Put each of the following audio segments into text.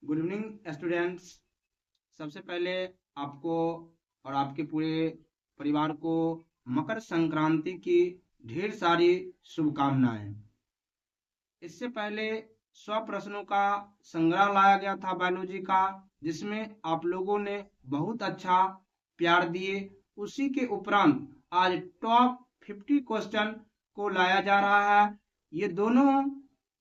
Good evening students. सबसे पहले आपको और आपके पूरे परिवार को मकर संक्रांति की ढेर सारी शुभकामनाएं। इससे पहले 100 प्रश्नों का संग्रह लाया गया था बायोलॉजी का, जिसमें आप लोगों ने बहुत अच्छा प्यार दिए। उसी के उपरांत आज टॉप 50 क्वेश्चन को लाया जा रहा है। ये दोनों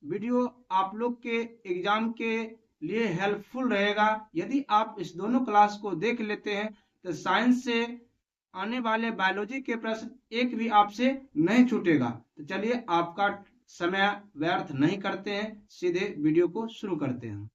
वीडियो आप लोग के एग्जाम के लिए हेल्पफुल रहेगा। यदि आप इस दोनों क्लास को देख लेते हैं तो साइंस से आने वाले बायोलॉजी के प्रश्न एक भी आपसे नहीं छूटेगा। तो चलिए आपका समय व्यर्थ नहीं करते हैं, सीधे वीडियो को शुरू करते हैं।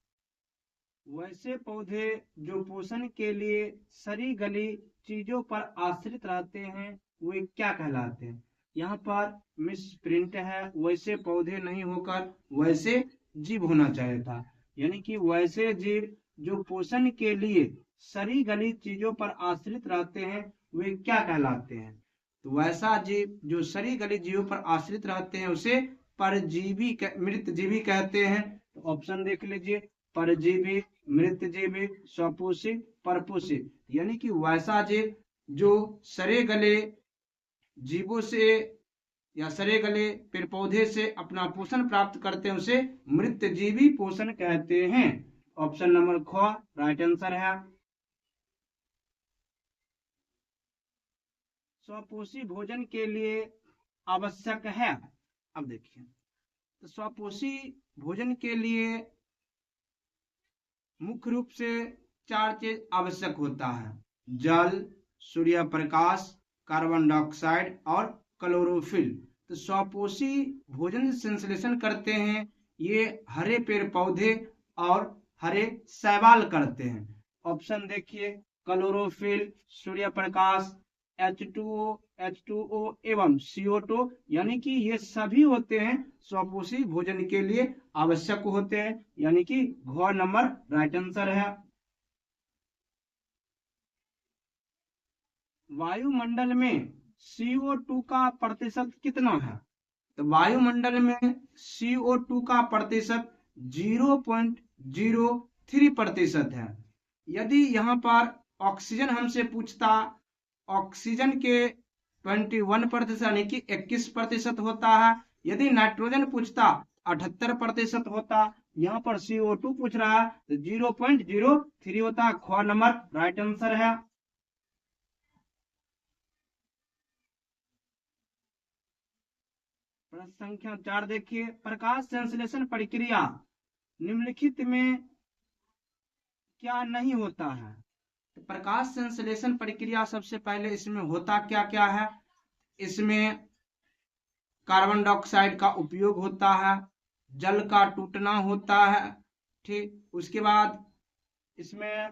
वैसे पौधे जो पोषण के लिए सड़ी गली चीजों पर आश्रित रहते हैं वे क्या कहलाते हैं? यहाँ पर मिस प्रिंट है, वैसे पौधे नहीं होकर वैसे जीव होना चाहिए था। यानी कि वैसे जीव जो पोषण के लिए सड़ी गली चीजों पर आश्रित रहते हैं वे क्या कहलाते हैं? तो वैसा जीव जो सड़ी गली जीवों पर आश्रित रहते हैं उसे परजीवी मृतजीवी कहते हैं। तो ऑप्शन देख लीजिए, परजीवी, मृतजीवी, स्वपोषी, परपोषी। यानी कि वैसा जीव जो सड़े गले जीवों से या सड़े गले पेड़ पौधे से अपना पोषण प्राप्त करते हैं उसे मृतजीवी पोषण कहते हैं। ऑप्शन नंबर ख राइट आंसर है। स्वपोषी भोजन के लिए आवश्यक है। अब देखिए, तो स्वपोषी भोजन के लिए मुख्य रूप से 4 चीज आवश्यक होता है: जल, सूर्य प्रकाश, कार्बन डाइऑक्साइड और क्लोरोफिल। तो स्वपोषी भोजन संश्लेषण करते हैं ये हरे पेड़ पौधे और हरे शैवाल करते हैं। ऑप्शन देखिए, chlorophyll, Surya Prakash, H2O, H2O एवं CO2, यानी कि ये सभी होते हैं स्वपोषी भोजन के लिए आवश्यक होते हैं। यानी कि घ नंबर राइट आंसर है। वायुमंडल में CO2 का प्रतिशत कितना है? तो वायुमंडल में CO2 का प्रतिशत 0.03% है। यदि यहाँ पर ऑक्सीजन हमसे पूछता, ऑक्सीजन के 21% यानी कि 21% होता है। यदि नाइट्रोजन पूछता 78% होता। यहाँ पर CO2 पूछ रहा है तो 0.03 होता है। ख नंबर राइट आंसर है। प्रश्न संख्या 4 देखिए, प्रकाश संश्लेषण प्रक्रिया निम्नलिखित में क्या नहीं होता है? तो प्रकाश संश्लेषण प्रक्रिया सबसे पहले इसमें होता क्या क्या है? इसमें कार्बन डाइऑक्साइड का उपयोग होता है, जल का टूटना होता है, ठीक। उसके बाद इसमें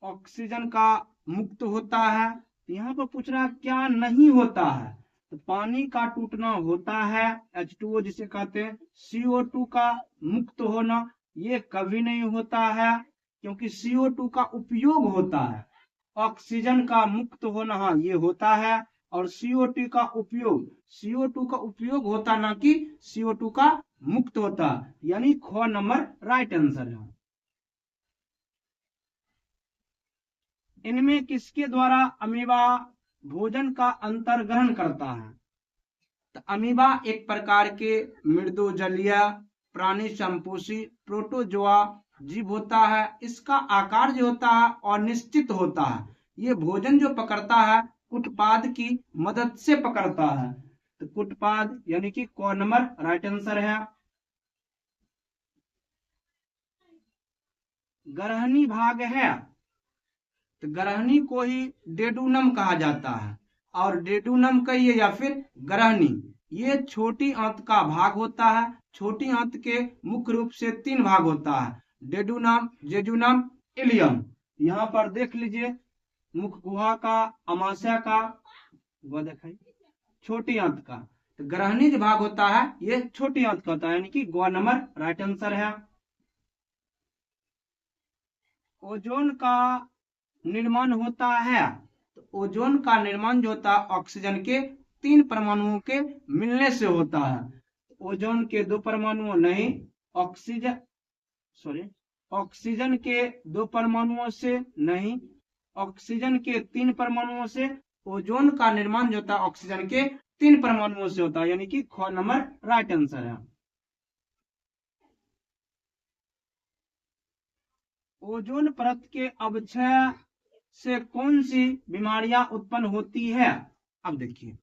ऑक्सीजन का मुक्त होता है। यहाँ पर पूछ रहा क्या नहीं होता है? तो पानी का टूटना होता है, H2O जिसे कहते हैं। CO2 का मुक्त होना ये कभी नहीं होता है क्योंकि CO2 का उपयोग होता है। ऑक्सीजन का मुक्त होना हाँ ये होता है, और CO2 का उपयोग होता ना कि CO2 का मुक्त होता। यानी ख नंबर राइट आंसर है। इनमें किसके द्वारा अमीबा भोजन का अंतर्ग्रहण करता है? तो अमीबा एक प्रकार के मृदुजलीय प्राणी संपोषी प्रोटोजोआ जीव होता है। इसका आकार जो होता है अनिश्चित होता है। ये भोजन जो पकड़ता है कुटपाद की मदद से पकड़ता है। तो कुटपाद यानी कि क नंबर राइट आंसर है। ग्रहणी भाग है, तो ग्रहणी को ही डेडुनम कहा जाता है, और डेडुनम कहिए या फिर ग्रहणी, ये छोटी आंत का भाग होता है। छोटी आंत के मुख्य रूप से 3 भाग होता है: डेडुनम, जेजुनम, इलियम। यहाँ पर देख लीजिए, मुख गुहा का, अमाशय का, वह दिखाई छोटी आंत का। तो ग्रहणी जो भाग होता है ये छोटी आंत का होता है, यानी कि ग नंबर राइट आंसर है। ओजोन का निर्माण होता है, तो ओजोन का निर्माण जो होता है ऑक्सीजन के 3 परमाणुओं के मिलने से होता है। ओजोन के 2 परमाणुओं नहीं, ऑक्सीजन के 2 परमाणुओं से नहीं, ऑक्सीजन के 3 परमाणुओं से। ओजोन का निर्माण जो होता है ऑक्सीजन के 3 परमाणुओं से होता है, यानी कि ख नंबर राइट आंसर है। ओजोन परत के अवक्षय से कौन सी बीमारियां उत्पन्न होती है? अब देखिए,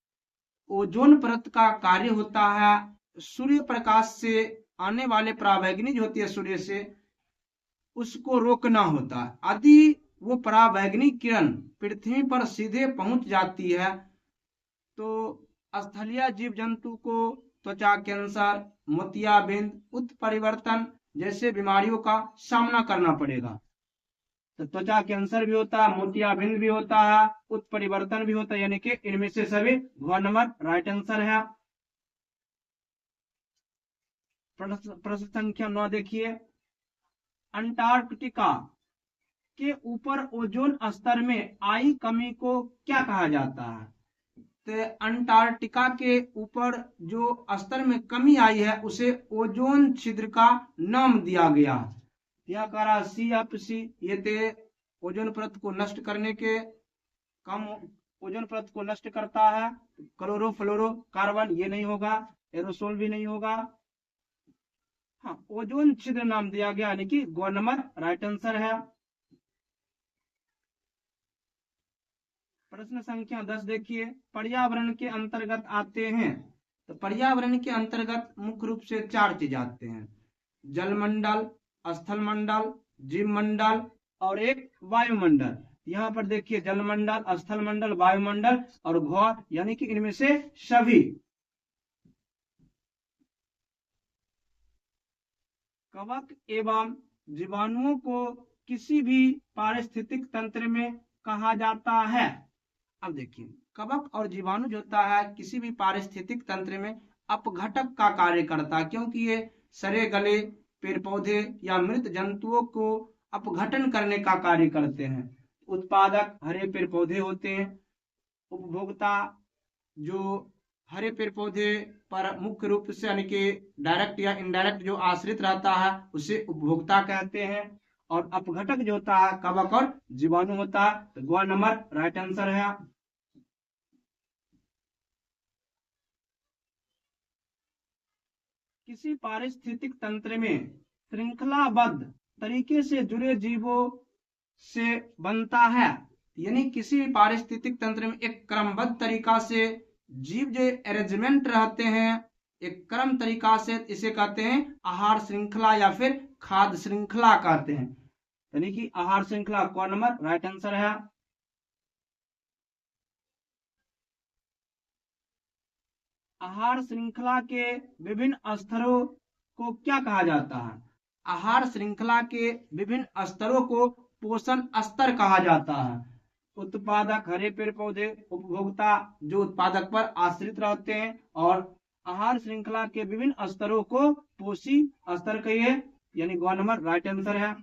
ओजोन परत का कार्य होता है सूर्य प्रकाश से आने वाले पराबैंगनी जो होती है सूर्य से, उसको रोकना होता है। यदि वो पराबैंगनी किरण पृथ्वी पर सीधे पहुंच जाती है तो स्थलीय जीव जंतु को त्वचा कैंसर, मोतियाबिंद, उत्परिवर्तन जैसे बीमारियों का सामना करना पड़ेगा। तो त्वचा कैंसर भी होता है, मोतियाबिंद भी होता है, उत्परिवर्तन भी होता है, यानी कि इनमें से सभी ग नंबर राइट आंसर है। प्रश्न संख्या 9 देखिए, अंटार्कटिका के ऊपर ओजोन स्तर में आई कमी को क्या कहा जाता है? तो अंटार्कटिका के ऊपर जो स्तर में कमी आई है उसे ओजोन छिद्र का नाम दिया गया। यह करा CFC, ये ते ओजोन परत को नष्ट करने के कम ओजोन परत को नष्ट करता है। क्लोरोफ्लोरोकार्बन ये नहीं होगा, एरोसोल भी नहीं होगा। हाँ, ओजोन छिद्र नाम दिया गया, यानी कि ग नंबर राइट आंसर है। प्रश्न संख्या 10 देखिए, पर्यावरण के अंतर्गत आते हैं। तो पर्यावरण के अंतर्गत मुख्य रूप से 4 चीज आते हैं, जलमंडल, स्थल मंडल, जीव मंडल और एक वायुमंडल। यहाँ पर देखिए जलमंडल, स्थल मंडल, वायुमंडल और घोर, यानी कि इनमें से सभी। कवक एवं जीवाणुओं को किसी भी पारिस्थितिक तंत्र में कहा जाता है। अब देखिए, कवक और जीवाणु जो होता है किसी भी पारिस्थितिक तंत्र में अपघटक का कार्य करता है, क्योंकि ये सड़े गले पेड़ पौधे या मृत जंतुओं को अपघटन करने का कार्य करते हैं। उत्पादक हरे पेड़ पौधे होते हैं, उपभोक्ता जो हरे पेड़ पौधे पर मुख्य रूप से यानी कि डायरेक्ट या इनडायरेक्ट जो आश्रित रहता है उसे उपभोक्ता कहते हैं। और अपघटक जो होता है कवक और जीवाणु होता है। तो ग नंबर राइट आंसर है। किसी पारिस्थितिक तंत्र में श्रृंखलाबद्ध तरीके से जुड़े जीवों से बनता है, यानी किसी पारिस्थितिक तंत्र में एक क्रमबद्ध तरीका से जीव जो अरेंजमेंट रहते हैं एक क्रम तरीका से, इसे कहते हैं आहार श्रृंखला या फिर खाद्य श्रृंखला कहते हैं, यानी कि आहार श्रृंखला। क नंबर राइट आंसर है। आहार श्रृंखला के विभिन्न स्तरों को क्या कहा जाता है? आहार श्रृंखला के विभिन्न स्तरों को पोषण स्तर कहा जाता है। उत्पादक हरे पेड़ पौधे, उपभोक्ता जो उत्पादक पर आश्रित रहते हैं, और आहार श्रृंखला के विभिन्न स्तरों को पोषी स्तर कहिए, यानी ग नंबर राइट आंसर है।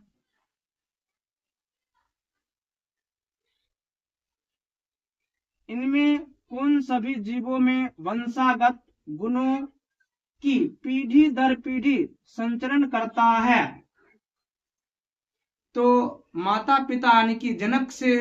इनमें कौन सभी जीवों में वंशागत गुणों की पीढ़ी दर पीढ़ी संचरण करता है? तो माता पिता यानी कि जनक से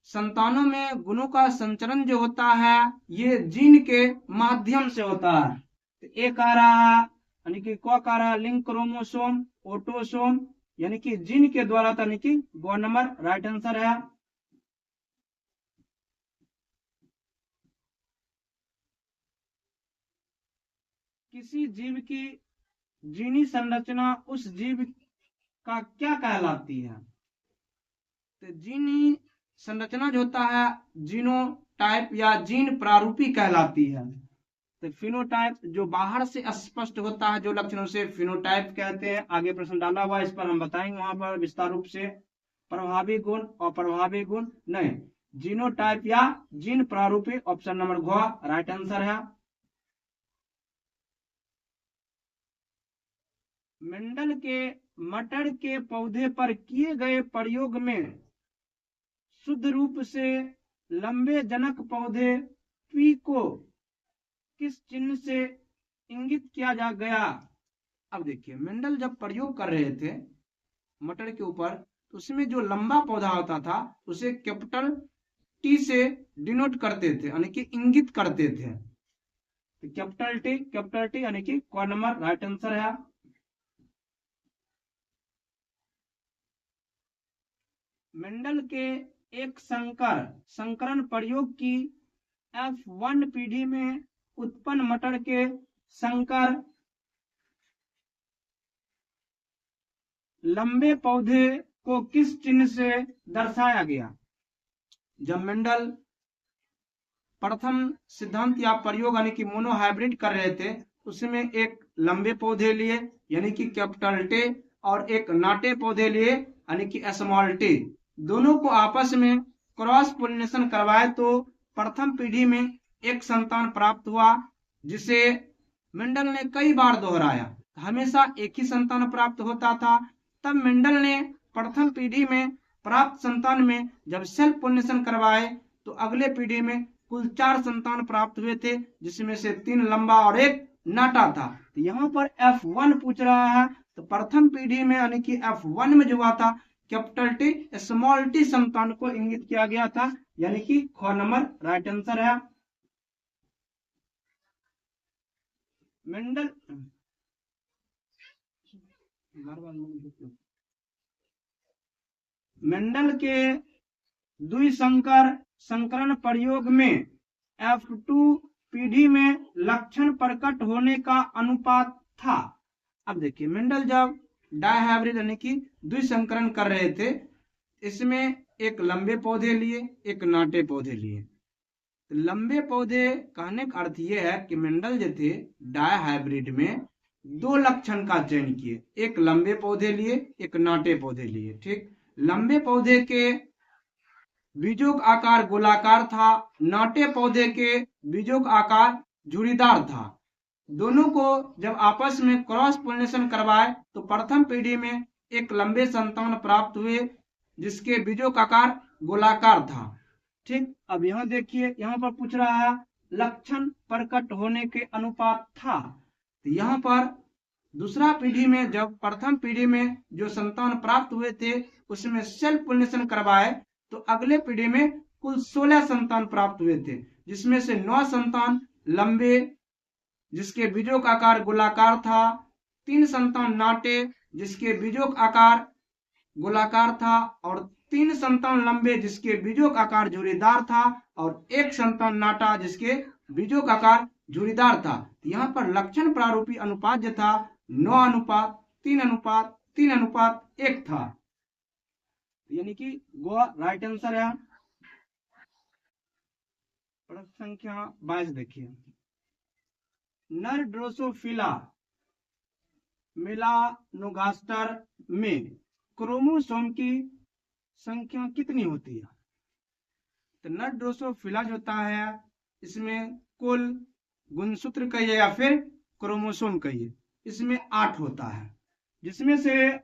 संतानों में गुणों का संचरण जो होता है ये जीन के माध्यम से होता है। तो एक आ रहा यानी कि क आ रहा लिंक क्रोमोसोम, ऑटोसोम, यानी कि जीन के द्वारा, यानी कि ग नंबर राइट आंसर है। किसी जीव की जीनी संरचना उस जीव का क्या कहलाती है? तो जीनी संरचना जो होता है जीनोटाइप या जीन प्रारूपी कहलाती है। तो फिनोटाइप जो बाहर से स्पष्ट होता है जो लक्षण, उसे फिनोटाइप कहते हैं। आगे प्रश्न डाला हुआ, इस पर हम बताएंगे वहां पर विस्तार रूप से। प्रभावी गुण और प्रभावी गुण नहीं, जीनोटाइप या जीन प्रारूपी, ऑप्शन नंबर घ राइट आंसर है। मेंडल के मटर के पौधे पर किए गए प्रयोग में शुद्ध रूप से लंबे जनक पौधे पी को किस चिन्ह से इंगित किया जा गया। अब देखिए मेंडल जब प्रयोग कर रहे थे मटर के ऊपर, तो उसमें जो लंबा पौधा होता था उसे कैपिटल टी से डिनोट करते थे, यानी कि इंगित करते थे। तो कैपिटल टी यानी कि क नंबर राइट आंसर है। मेंडल के एक संकरण प्रयोग की F1 पीढ़ी में उत्पन्न मटर के संकर लंबे पौधे को किस चिन्ह से दर्शाया गया? जब मेंडल प्रथम सिद्धांत या प्रयोग यानी कि मोनोहाइब्रिड कर रहे थे, उसमें एक लंबे पौधे लिए यानी कि कैपिटल टे और एक नाटे पौधे लिए यानी कि स्मॉल टे, दोनों को आपस में क्रॉस पोलिनेशन करवाए तो प्रथम पीढ़ी में एक संतान प्राप्त हुआ, जिसे मेंडल ने कई बार दोहराया। हमेशा एक ही संतान प्राप्त होता था। तब मेंडल ने प्रथम पीढ़ी में प्राप्त संतान में जब सेल्फ पोलिनेशन करवाए तो अगले पीढ़ी में कुल 4 संतान प्राप्त हुए थे, जिसमें से 3 लंबा और एक नाटा था। तो यहाँ पर F1 पूछ रहा है, तो प्रथम पीढ़ी में यानी कि F1 में जो हुआ था कैपिटल टी स्मॉल टी संतान को इंगित किया गया था, यानी कि ख नंबर राइट आंसर है। मेंडल मेंडल के द्विसंकरण प्रयोग में F2 पीढ़ी में लक्षण प्रकट होने का अनुपात था। अब देखिए मेंडल जब डायहाइब्रिड यानी कि द्विसंकरण कर रहे थे, इसमें एक लंबे पौधे लिए एक नाटे पौधे लिए। तो लंबे पौधे कहने का अर्थ यह है कि मेंडल जो थे डायहाइब्रिड में 2 लक्षण का चयन किए, एक लंबे पौधे लिए एक नाटे पौधे लिए। ठीक, लंबे पौधे के बीजों का आकार गोलाकार था, नाटे पौधे के बीजों का आकार झुर्रीदार था। दोनों को जब आपस में क्रॉस पोलिनेशन करवाए तो प्रथम पीढ़ी में एक लंबे संतान प्राप्त हुए जिसके बीजों का आकार गोलाकार था। ठीक, अब यहाँ देखिए यहाँ पर पूछ रहा है लक्षण प्रकट होने के अनुपात था। तो यहाँ पर दूसरा पीढ़ी में जब प्रथम पीढ़ी में जो संतान प्राप्त हुए थे उसमें सेल्फ पोलिनेशन करवाए तो अगले पीढ़ी में कुल 16 संतान प्राप्त हुए थे, जिसमें से 9 संतान लंबे जिसके बीजों का आकार गोलाकार था, 3 संतान नाटे जिसके बीजों का आकार गोलाकार था और 3 संतान लंबे जिसके बीजों का आकार झुर्रीदार था और 1 संतान नाटा जिसके बीजों का आकार झुर्रीदार था। यहाँ पर लक्षण प्रारूपी अनुपात जो था 9:3:3:1 था, यानी कि गोवा राइट आंसर है। प्रश्न संख्या 22 देखिए, नर ड्रोसोफिला मेलानोगास्टर में क्रोमोसोम की संख्या कितनी होती है? तो नर ड्रोसोफिला जो होता है इसमें कुल गुणसूत्र कहिए या फिर क्रोमोसोम कहिए, इसमें 8 होता है, जिसमें से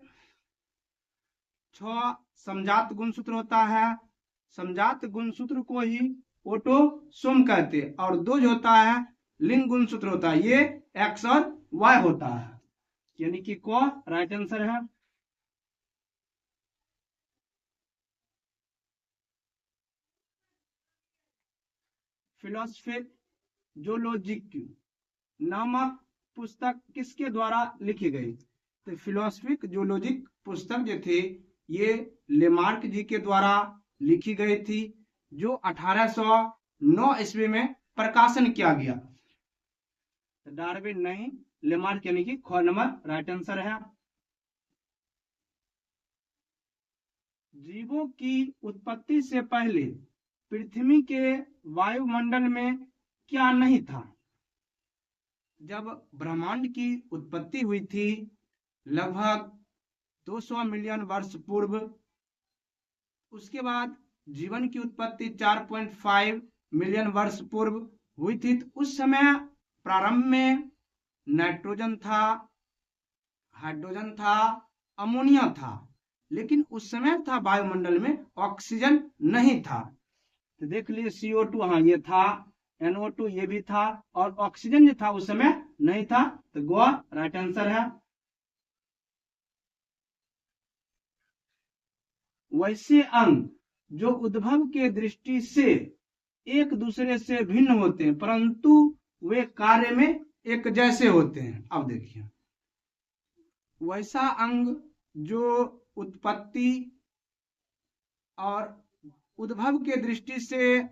6 समजात गुणसूत्र होता है। समजात गुणसूत्र को ही ऑटोसोम कहते हैं और 2 जो होता है लिंग गुणसूत्र होता है, ये एक्स और वाई होता है, यानी कि को राइट आंसर है। फिलोसफिक जोलॉजिक नामक पुस्तक किसके द्वारा लिखी गई? तो फिलोसफिक जोलॉजिक पुस्तक जो थी ये लेमार्क जी के द्वारा लिखी गई थी, जो 1809 ईस्वी में प्रकाशन किया गया। डार्विन नहीं, लेमार्क यानी कि ख नंबर राइट आंसर है। जीवों की उत्पत्ति से पहले पृथ्वी के वायुमंडल में क्या नहीं था? जब ब्रह्मांड की उत्पत्ति हुई थी लगभग 200 मिलियन वर्ष पूर्व, उसके बाद जीवन की उत्पत्ति 4.5 मिलियन वर्ष पूर्व हुई थी। तो उस समय प्रारंभ में नाइट्रोजन था, हाइड्रोजन था, अमोनिया था, लेकिन उस समय था वायुमंडल में ऑक्सीजन नहीं था। तो देख लीजिए CO2, हाँ ये था, NO2 ये भी था, और ऑक्सीजन जो था उस समय नहीं था, तो गोवा राइट आंसर है। वैसे अंग जो उद्भव के दृष्टि से एक दूसरे से भिन्न होते हैं परंतु वे कार्य में एक जैसे होते हैं। अब देखिए, वैसा अंग जो उत्पत्ति और उद्भव के दृष्टि से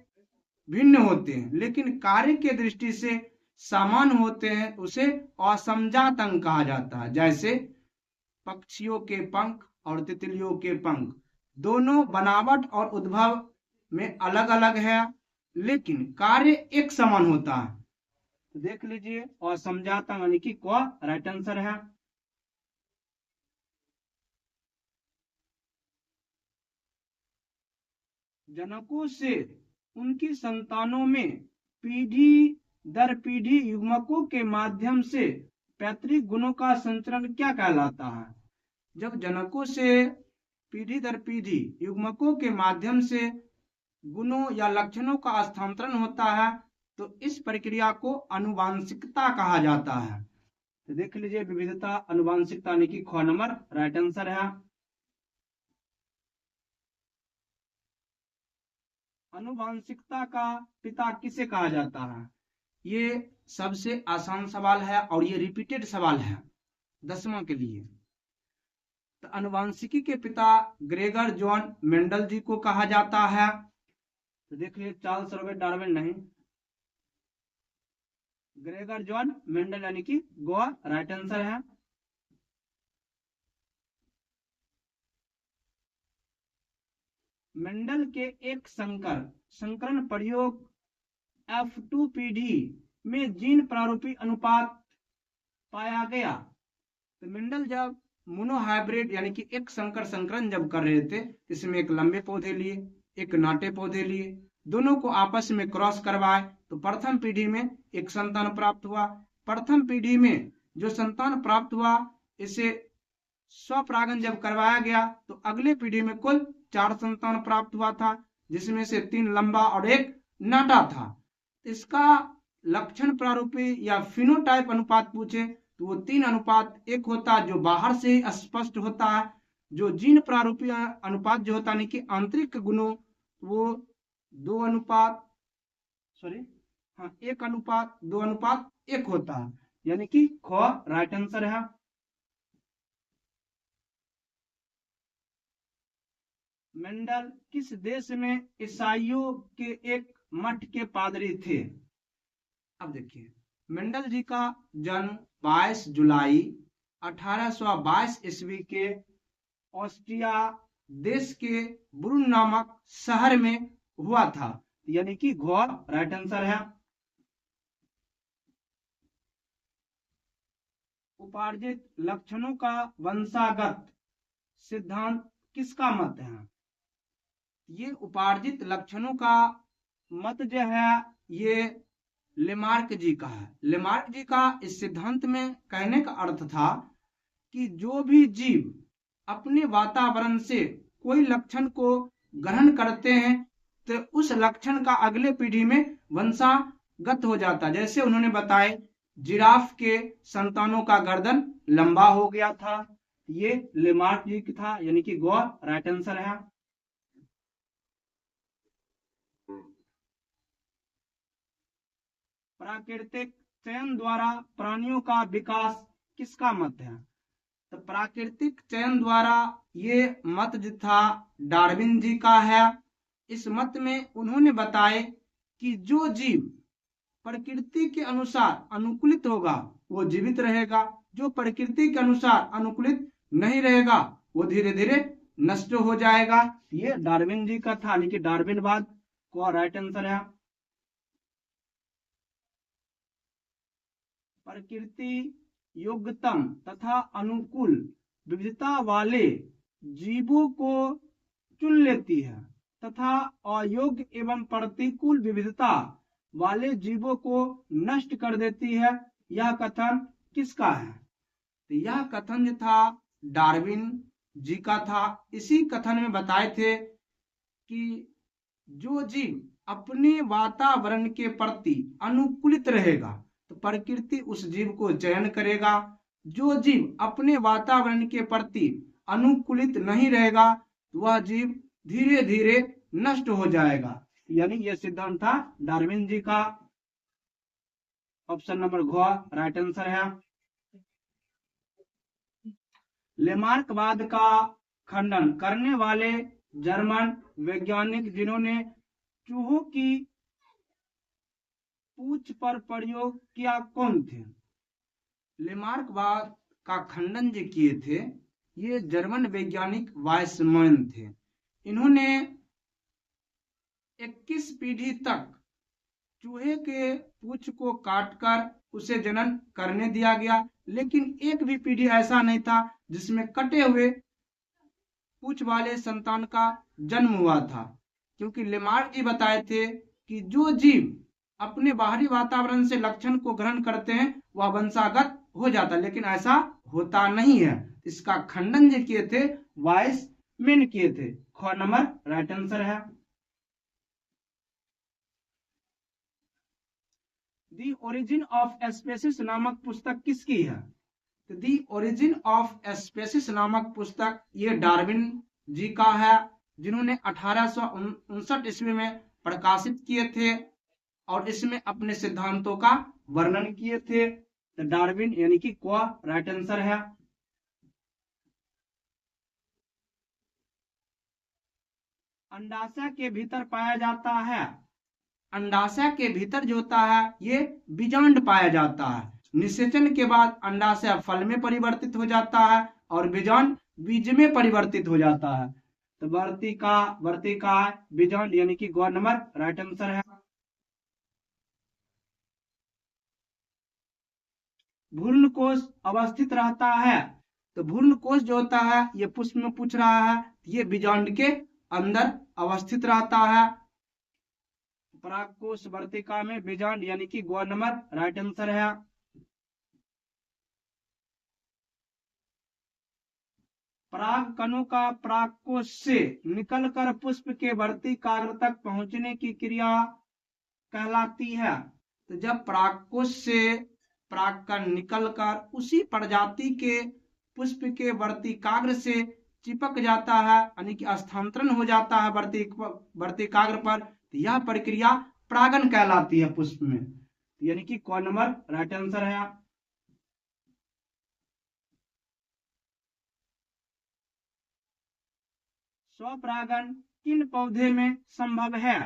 भिन्न होते हैं लेकिन कार्य के दृष्टि से समान होते हैं, उसे असमजात अंग कहा जाता है। जैसे पक्षियों के पंख और तितलियों के पंख दोनों बनावट और उद्भव में अलग अलग है लेकिन कार्य एक समान होता है। तो देख लीजिए, असमजात अंग यानी कि क राइट आंसर है। जनकों से उनकी संतानों में पीढ़ी दर पीढ़ी युग्मकों के माध्यम से पैतृक गुणों का संचरण क्या कहलाता है? जब जनकों से पीढ़ी दर पीढ़ी युग्मकों के माध्यम से गुणों या लक्षणों का स्थानांतरण होता है तो इस प्रक्रिया को आनुवांशिकता कहा जाता है। तो देख लीजिए, विविधता आनुवांशिकता यानी कि ख नंबर राइट आंसर है। आनुवांशिकता का पिता किसे कहा जाता है? ये सबसे आसान सवाल है और ये रिपीटेड सवाल है 10वां के लिए। तो आनुवांशिकी के पिता ग्रेगर जॉन मेंडल जी को कहा जाता है। तो देख लीजिए, चार्ल्स रॉबर्ट डार्विन नहीं, ग्रेगर जॉन मेंडल यानी कि गोवा राइट आंसर है। मेंडल के एक संकरण प्रयोग F2PD में जीन प्रारूपी अनुपात पाया गया। तो मेंडल जब मोनोहाइब्रिड यानी कि एक संकरण जब कर रहे थे, इसमें एक लंबे पौधे लिए, एक नाटे पौधे लिए, दोनों को आपस में क्रॉस करवाए तो प्रथम पीढ़ी में एक संतान प्राप्त हुआ। प्रथम पीढ़ी में जो संतान प्राप्त हुआ, इसे स्वपरागन जब करवाया गया तो अगले पीढ़ी में कुल 4 संतान प्राप्त हुआ था, जिसमें से 3 लंबा और एक नाटा था। इसका लक्षण प्रारूपी या फिनोटाइप अनुपात पूछे तो वो 3:1 होता है, जो बाहर से ही स्पष्ट होता है। जो जीन प्रारूपी अनुपात जो होता है, यानी कि आंतरिक गुणों, वो 1:2:1 होता है, यानी कि ख राइट आंसर है। मेंडल किस देश में ईसाइयों के एक मठ के पादरी थे? अब देखिए, मेंडल जी का जन्म 22 जुलाई 1822 ईस्वी के ऑस्ट्रिया देश के ब्रून नामक शहर में हुआ था, यानी कि घ राइट आंसर है। उपार्जित लक्षणों का वंशागत सिद्धांत किसका मत है? ये उपार्जित लक्षणों का मत जो है ये लेमार्क जी का है। लेमार्क जी का इस सिद्धांत में कहने का अर्थ था कि जो भी जीव अपने वातावरण से कोई लक्षण को ग्रहण करते हैं तो उस लक्षण का अगले पीढ़ी में वंशागत हो जाता। जैसे उन्होंने बताया, जिराफ के संतानों का गर्दन लंबा हो गया था, ये लेमार्क जी की था, यानी कि गो राइट आंसर है। प्राकृतिक चयन द्वारा प्राणियों का विकास किसका मत है? तो प्राकृतिक चयन द्वारा ये मत जो था डार्विन जी का है। इस मत में उन्होंने बताया कि जो जीव प्रकृति के अनुसार अनुकूलित होगा वो जीवित रहेगा, जो प्रकृति के अनुसार अनुकूलित नहीं रहेगा वो धीरे धीरे नष्ट हो जाएगा। ये डार्विन जी का था, यानी कि डार्विनवाद को राइट आंसर है। प्रकृति योग्यतम तथा अनुकूल विविधता वाले जीवों को चुन लेती है तथा अयोग्य एवं प्रतिकूल विविधता वाले जीवों को नष्ट कर देती है। यह कथन किसका है? तो यह कथन जो था डार्विन जी का था। इसी कथन में बताए थे कि जो जीव अपने वातावरण के प्रति अनुकूलित रहेगा तो प्रकृति उस जीव को चयन करेगा। जो जीव अपने वातावरण के प्रति अनुकूलित नहीं रहेगा तो वह जीव धीरे धीरे नष्ट हो जाएगा। यानी यह सिद्धांत था डार्विन जी का। ऑप्शन नंबर घ राइट आंसर है। लेमार्कवाद का खंडन करने वाले जर्मन वैज्ञानिक जिन्होंने चूहों की पूंछ पर प्रयोग किया कौन थे? लेमार्कवाद का खंडन जो किए थे ये जर्मन वैज्ञानिक वाइसमैन थे। इन्होंने 21 पीढ़ी तक चूहे के पूंछ को काटकर उसे जनन करने दिया गया, लेकिन एक भी पीढ़ी ऐसा नहीं था जिसमें कटे हुए पूंछ वाले संतान का जन्म हुआ था। क्योंकि लेमार्क जी बताए थे कि जो जीव अपने बाहरी वातावरण से लक्षण को ग्रहण करते हैं वह वंशागत हो जाता, लेकिन ऐसा होता नहीं है। इसका खंडन जो किए थे वाइसमैन किए थे। ख नंबर राइट आंसर है। दी ओरिजिन ऑफ स्पेसीज नामक पुस्तक किसकी है? तो दी ओरिजिन ऑफ स्पेसीज नामक पुस्तक ये डार्विन जी का है, जिन्होंने 1859 ईस्वी में प्रकाशित किए थे और इसमें अपने सिद्धांतों का वर्णन किए थे। तो डार्विन यानी कि क राइट आंसर है। अंडाशय के भीतर पाया जाता है। अंडाशय के भीतर जो होता है ये बीजांड पाया जाता है। निषेचन के बाद अंडाशय फल में परिवर्तित हो जाता है और बीजांड बीज में परिवर्तित हो जाता है। तो वर्तिका बीजांड यानी कि ग नंबर राइट आंसर है। भ्रूण कोश अवस्थित रहता है। तो भ्रूण कोश जो होता है ये पुष्प में पूछ रहा है, ये बीजांड के अंदर अवस्थित रहता है। परागकोश वर्तिका में बीजांड यानी कि ग नंबर राइट आंसर है। पराग कणों का परागकोश से निकलकर पुष्प के वर्तिकाग्र तक पहुंचने की क्रिया कहलाती है। तो जब परागकोश से परागकण निकलकर उसी प्रजाति के पुष्प के वर्तिकाग्र से चिपक जाता है यानी कि स्थानांतरण हो जाता है वर्तिकाग्र पर, तो यह प्रक्रिया परागन कहलाती है पुष्प में। यानी कि क नंबर राइट आंसर है। स्वपरागन किन पौधे में संभव है?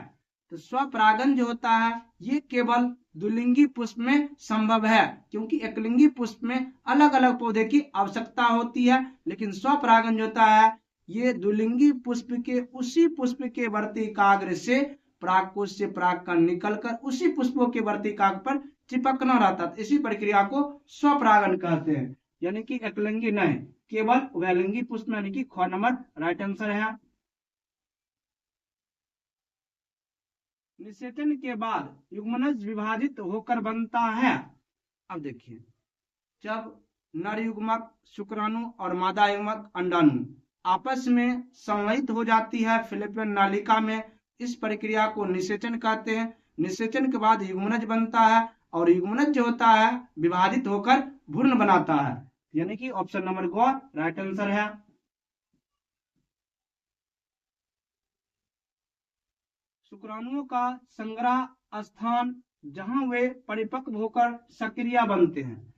तो स्वपरागन जो होता है ये केवल द्विलिंगी पुष्प में संभव है, क्योंकि एकलिंगी पुष्प में अलग अलग पौधे की आवश्यकता होती है, लेकिन स्वपरागन जो होता है ये द्विलिंगी पुष्प के उसी पुष्प के वर्तिकाग्र से परागकोश से परागकण निकलकर उसी पुष्पों के वर्तिकाग्र पर चिपकना रहता है। इसी प्रक्रिया को स्वपरागन कहते हैं। यानी कि एकलिंगी नहीं, केवल उभयलिंगी पुष्प यानी कि ख नंबर राइट आंसर है। निषेचन के बाद युग्मनज विभाजित होकर बनता है। अब देखिए, जब नर युग्मक शुक्राणु और मादा युग्मक अंडाणु आपस में संलयित हो जाती है फिलिपियन नालिका में, इस प्रक्रिया को निषेचन कहते हैं। निषेचन के बाद युग्मनज बनता है और युग्मनज जो होता है विभाजित होकर भ्रूण बनाता है। यानी कि ऑप्शन नंबर ग राइट आंसर है। शुक्राणुओं का संग्रह स्थान जहां वे परिपक्व होकर सक्रिय बनते हैं।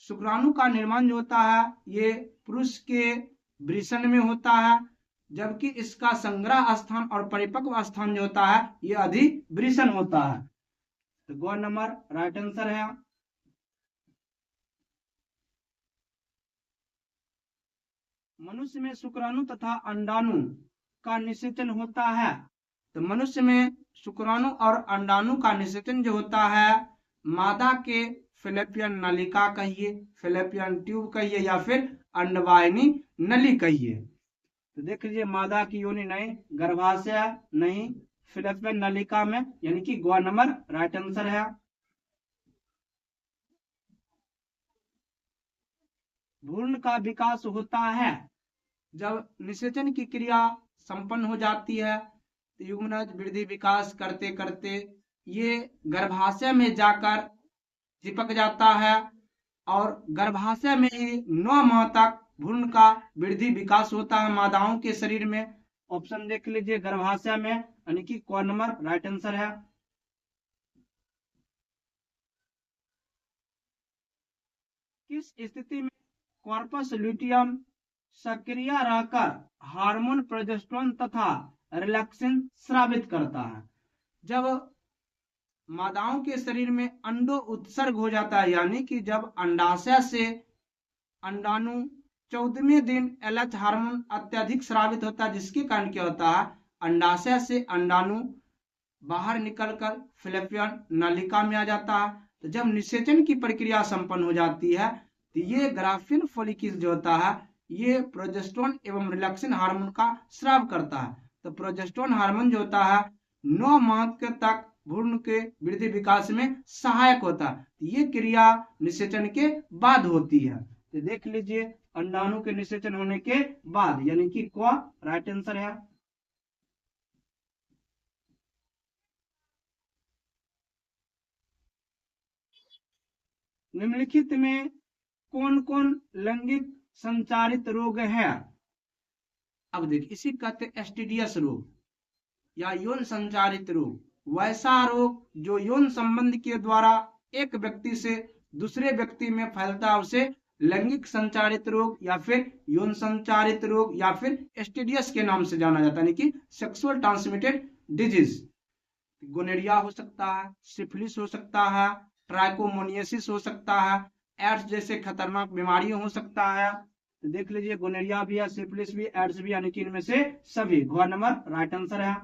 शुक्राणु का निर्माण जो होता है ये पुरुष के वृषण में होता है, जबकि इसका संग्रह स्थान और परिपक्व स्थान जो होता है ये अधिवृषण होता है। तो ग नंबर राइट आंसर है। मनुष्य में शुक्राणु तथा अंडाणु का निषेचन होता है। तो मनुष्य में शुक्राणु और अंडाणु का निषेचन जो होता है मादा के फिलिपियन नलिका कहिए, फिलिपियन ट्यूब कहिए या फिर अंडवाहिनी नली कहिए। तो देख लीजिए, मादा की योनि नहीं, गर्भाशय नहीं, फिलिपियन नलिका में, यानी कि ग नंबर राइट आंसर है। भ्रूण का विकास होता है जब निषेचन की क्रिया संपन्न हो जाती है, तो युग्मनज वृद्धि विकास करते करते ये गर्भाशय में जाकर चिपक जाता है और गर्भाशय में ही 9 माह तक भ्रूण का वृद्धि विकास होता है मादाओं के शरीर में। ऑप्शन देख लीजिए, गर्भाशय में, यानी कि क नंबर राइट आंसर है। किस स्थिति में कॉर्पस ल्यूटियम सक्रिय रहकर हार्मोन प्रोजेस्टेरोन तथा रिलैक्सिन स्रावित करता है? जब मादाओं के शरीर में अंडो उत्सर्ग हो जाता है, यानी कि जब अंडाशय से अंडाणु 14वें दिन एलएच हार्मोन अत्यधिक स्रावित होता है, जिसके कारण क्या होता है, अंडाशय से अंडाणु बाहर निकलकर फिलिपियन नलिका में आ जाता है। तो जब निषेचन की प्रक्रिया संपन्न हो जाती है तो ये ग्राफिन फोलिकल जो होता है ये प्रोजेस्टेरोन एवं रिलैक्सिन हार्मोन का स्राव करता है। तो प्रोजेस्टेरोन हार्मोन जो होता है 9 माह के तक भ्रूण के वृद्धि विकास में सहायक होता है। ये क्रिया निषेचन के बाद होती है। तो देख लीजिए, अंडाणु के निषेचन होने के बाद, यानी कि क राइट आंसर है। निम्नलिखित में कौन कौन लैंगिक संचारित रोग है? अब देखिए, इसी कहते हैं एसटीडीएस रोग या यौन संचारित रोग। वैसा रोग जो यौन संबंध के द्वारा एक व्यक्ति से दूसरे व्यक्ति में फैलता है उसे लैंगिक संचारित रोग या फिर यौन संचारित रोग या फिर एसटीडीएस के नाम से जाना जाता है, यानी कि सेक्सुअल ट्रांसमिटेड डिजीज। गोनेरिया हो सकता है, सिफिलिस हो सकता है, ट्राइकोमोनियासिस हो सकता है, एड्स जैसे खतरनाक बीमारी हो सकता है। तो देख लीजिए, गोनेरिया भी है, सिफिलिस भी, एड्स भी, यानी कि इनमें से सभी। ग नंबर राइट आंसर है।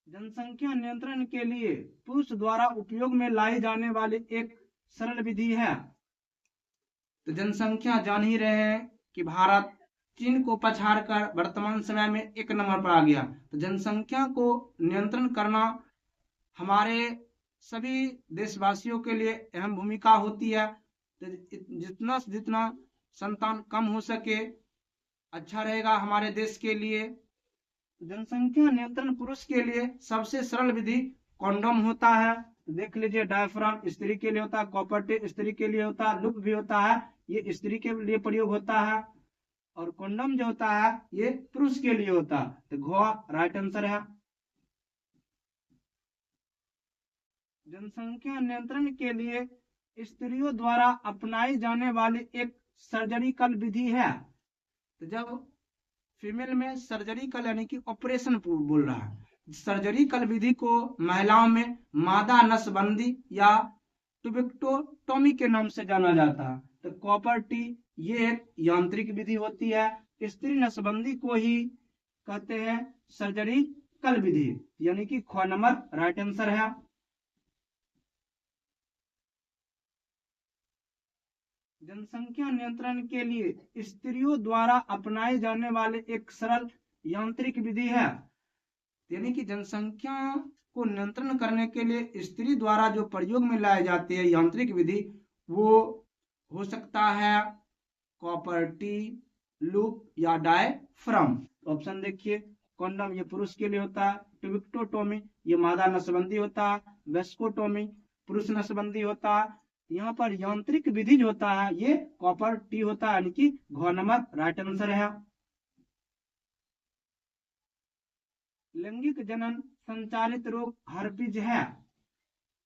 जनसंख्या नियंत्रण के लिए पुरुष द्वारा उपयोग में लाई जाने वाली एक सरल विधि है? तो जनसंख्या जान ही रहे हैं कि भारत चीन को पछाड़कर वर्तमान समय में 1 नंबर पर आ गया। तो जनसंख्या को नियंत्रण करना हमारे सभी देशवासियों के लिए अहम भूमिका होती है। तो जितना जितना संतान कम हो सके अच्छा रहेगा हमारे देश के लिए। जनसंख्या नियंत्रण पुरुष के लिए सबसे सरल विधि कॉन्डोम होता है। देख लीजिए, डायफ्राम स्त्री के लिए होता है, कॉपर टी स्त्री के लिए होता है, लूप भी होता है, ये स्त्री के लिए प्रयोग होता है, और कॉन्डोम जो होता है ये पुरुष के लिए होता है। तो घ राइट आंसर है। जनसंख्या नियंत्रण के लिए स्त्रियों द्वारा अपनाई जाने वाली एक सर्जरिकल विधि है? तो जब फीमेल में सर्जरिकल यानी कि ऑपरेशन बोल रहा है, सर्जरिकल विधि को महिलाओं में मादा नसबंदी या ट्यूबेक्टोटॉमी के नाम से जाना जाता है। तो कॉपर टी ये एक यांत्रिक विधि होती है। स्त्री नसबंदी को ही कहते हैं सर्जरिकल विधि, यानी कि ख नंबर राइट आंसर है। जनसंख्या नियंत्रण के लिए स्त्रियों द्वारा अपनाए जाने वाले एक सरल यांत्रिक विधि है, यानी कि जनसंख्या को नियंत्रण करने के लिए स्त्री द्वारा जो प्रयोग में लाए जाते हैं यांत्रिक विधि, वो हो सकता है कॉपर टी, लूप या डायफ्राम। ऑप्शन देखिए, कॉन्डम ये पुरुष के लिए होता है, ट्यूबिक्टोटोमी ये मादा नसबंदी होता है, वेस्कोटोमी पुरुष नसबंदी होता है। यहाँ पर यांत्रिक विधि जो होता है ये कॉपर टी होता है, यानी कि घ नंबर राइट आंसर है। लैंगिक जनन संचारित रोग हर्पिज है?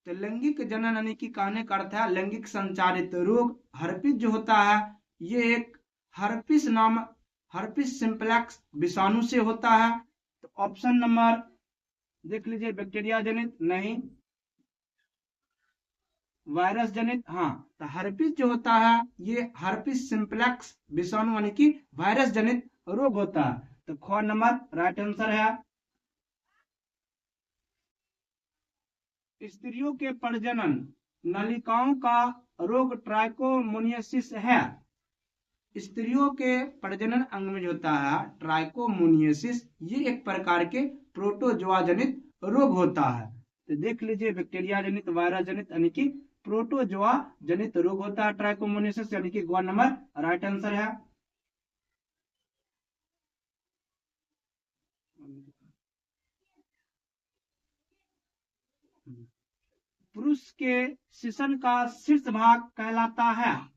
तो लैंगिक जनन यानी कि कहने का अर्थ है लैंगिक संचारित रोग। हर्पिज जो होता है ये एक हर्पिस सिंप्लेक्स विषाणु से होता है। तो ऑप्शन नंबर देख लीजिए, बैक्टीरिया जनित नहीं, वायरस जनित हाँ। तो हर्पिस जो होता है ये हर्पिस सिंप्लेक्स विषाणु यानी कि वायरस जनित रोग होता है। तो ख नंबर राइट आंसर है। स्त्रियों के प्रजनन नलिकाओं का रोग ट्राइकोमोनियासिस है? स्त्रियों के प्रजनन अंग में होता है ट्राइकोमोनियासिस, ये एक प्रकार के प्रोटोजोआ जनित रोग होता है। तो देख लीजिए, बैक्टीरिया जनित, वायरस जनित यानी कि प्रोटोजोआ जनित रोग होता है ट्राइकोमोनियासिस, यानी कि ग नंबर राइट आंसर है। पुरुष के शिशन का शीर्ष भाग कहलाता है।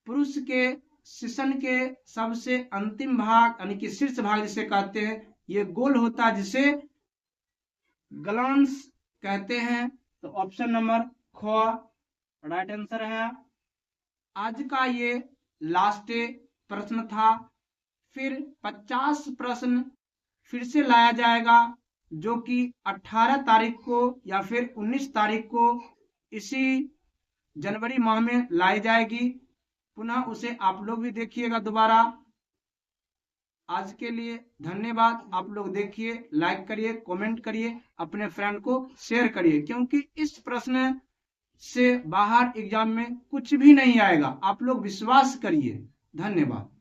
पुरुष के शिशन के सबसे अंतिम भाग यानी कि शीर्ष भाग जिसे कहते हैं, ये गोल होता है, जिसे ग्लांस कहते हैं। तो ऑप्शन नंबर ख राइट आंसर है। आज का ये लास्ट प्रश्न था। फिर 50 प्रश्न फिर से लाया जाएगा, जो कि 18 तारीख को या फिर 19 तारीख को इसी जनवरी माह में लाई जाएगी। पुनः उसे आप लोग भी देखिएगा दोबारा। आज के लिए धन्यवाद। आप लोग देखिए, लाइक करिए, कमेंट करिए, अपने फ्रेंड को शेयर करिए, क्योंकि इस प्रश्न से बाहर एग्जाम में कुछ भी नहीं आएगा। आप लोग विश्वास करिए। धन्यवाद।